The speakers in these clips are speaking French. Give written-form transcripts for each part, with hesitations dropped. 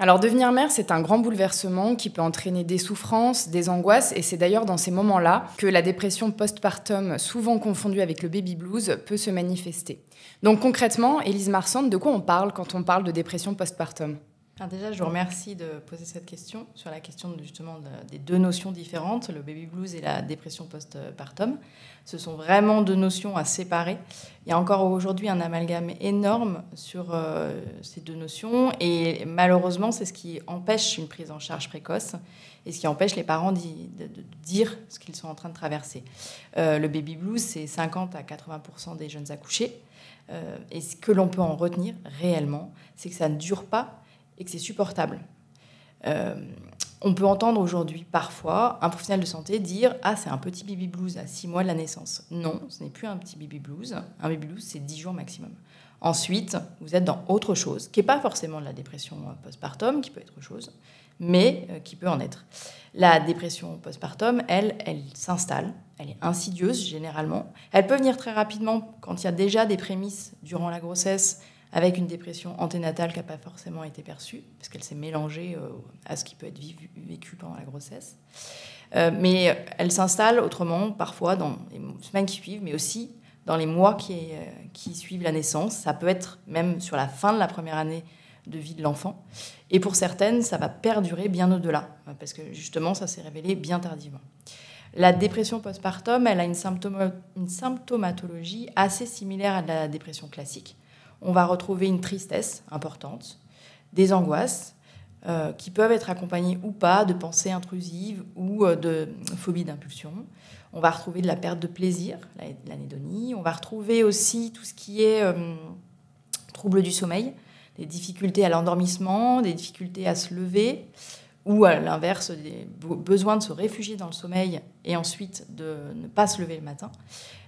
Alors devenir mère, c'est un grand bouleversement qui peut entraîner des souffrances, des angoisses, et c'est d'ailleurs dans ces moments-là que la dépression postpartum, souvent confondue avec le baby blues, peut se manifester. Donc concrètement, Élise Marsante, de quoi on parle quand on parle de dépression postpartum ? Alors déjà, je vous remercie de poser cette question sur la question des deux notions différentes, le baby blues et la dépression postpartum. Ce sont vraiment deux notions à séparer. Il y a encore aujourd'hui un amalgame énorme sur ces deux notions et malheureusement, c'est ce qui empêche une prise en charge précoce et ce qui empêche les parents de dire ce qu'ils sont en train de traverser. Le baby blues, c'est 50 à 80% des jeunes accouchés. Et ce que l'on peut en retenir réellement, c'est que ça ne dure pas et que c'est supportable. On peut entendre aujourd'hui parfois un professionnel de santé dire « Ah, c'est un petit baby blues à 6 mois de la naissance ». Non, ce n'est plus un petit baby blues. Un baby blues, c'est 10 jours maximum. Ensuite, vous êtes dans autre chose, qui n'est pas forcément de la dépression postpartum, qui peut être autre chose, mais qui peut en être. La dépression postpartum, elle s'installe, elle est insidieuse généralement. Elle peut venir très rapidement quand il y a déjà des prémices durant la grossesse, avec une dépression anténatale qui n'a pas forcément été perçue, parce qu'elle s'est mélangée à ce qui peut être vécu pendant la grossesse. Mais elle s'installe autrement, parfois dans les semaines qui suivent, mais aussi dans les mois qui suivent la naissance. Ça peut être même sur la fin de la première année de vie de l'enfant. Et pour certaines, ça va perdurer bien au-delà, parce que justement, ça s'est révélé bien tardivement. La dépression postpartum, elle a une symptomatologie assez similaire à la dépression classique. On va retrouver une tristesse importante, des angoisses qui peuvent être accompagnées ou pas de pensées intrusives ou de phobie d'impulsion. On va retrouver de la perte de plaisir, l'anédonie. On va retrouver aussi tout ce qui est troubles du sommeil, des difficultés à l'endormissement, des difficultés à se lever, ou à l'inverse, des besoins de se réfugier dans le sommeil et ensuite de ne pas se lever le matin.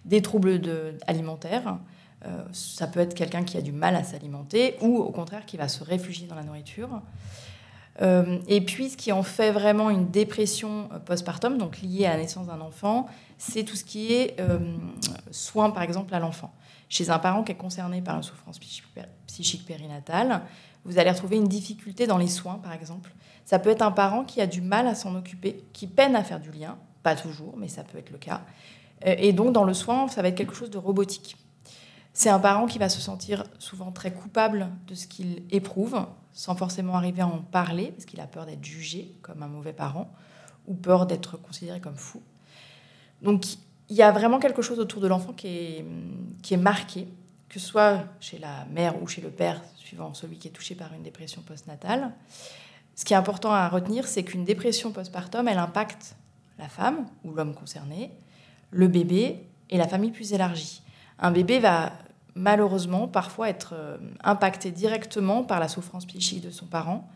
Des troubles alimentaires. Ça peut être quelqu'un qui a du mal à s'alimenter ou au contraire qui va se réfugier dans la nourriture. Et puis ce qui en fait vraiment une dépression postpartum, donc liée à la naissance d'un enfant, c'est tout ce qui est soins par exemple à l'enfant. Chez un parent qui est concerné par une souffrance psychique périnatale, vous allez retrouver une difficulté dans les soins par exemple. Ça peut être un parent qui a du mal à s'en occuper, qui peine à faire du lien, pas toujours, mais ça peut être le cas. Et donc dans le soin, ça va être quelque chose de robotique. C'est un parent qui va se sentir souvent très coupable de ce qu'il éprouve, sans forcément arriver à en parler, parce qu'il a peur d'être jugé comme un mauvais parent, ou peur d'être considéré comme fou. Donc il y a vraiment quelque chose autour de l'enfant qui est marqué, que ce soit chez la mère ou chez le père, suivant celui qui est touché par une dépression postnatale. Ce qui est important à retenir, c'est qu'une dépression postpartum, elle impacte la femme ou l'homme concerné, le bébé et la famille plus élargie. Un bébé va malheureusement parfois être impacté directement par la souffrance psychique de son parent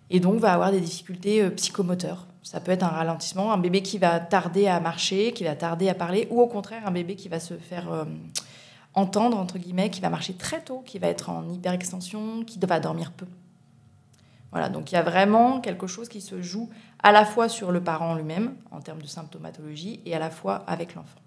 et donc va avoir des difficultés psychomoteurs. Ça peut être un ralentissement, un bébé qui va tarder à marcher, qui va tarder à parler, ou au contraire un bébé qui va se faire entendre, entre guillemets, qui va marcher très tôt, qui va être en hyperextension, qui va dormir peu. Voilà, donc il y a vraiment quelque chose qui se joue à la fois sur le parent lui-même, en termes de symptomatologie, et à la fois avec l'enfant.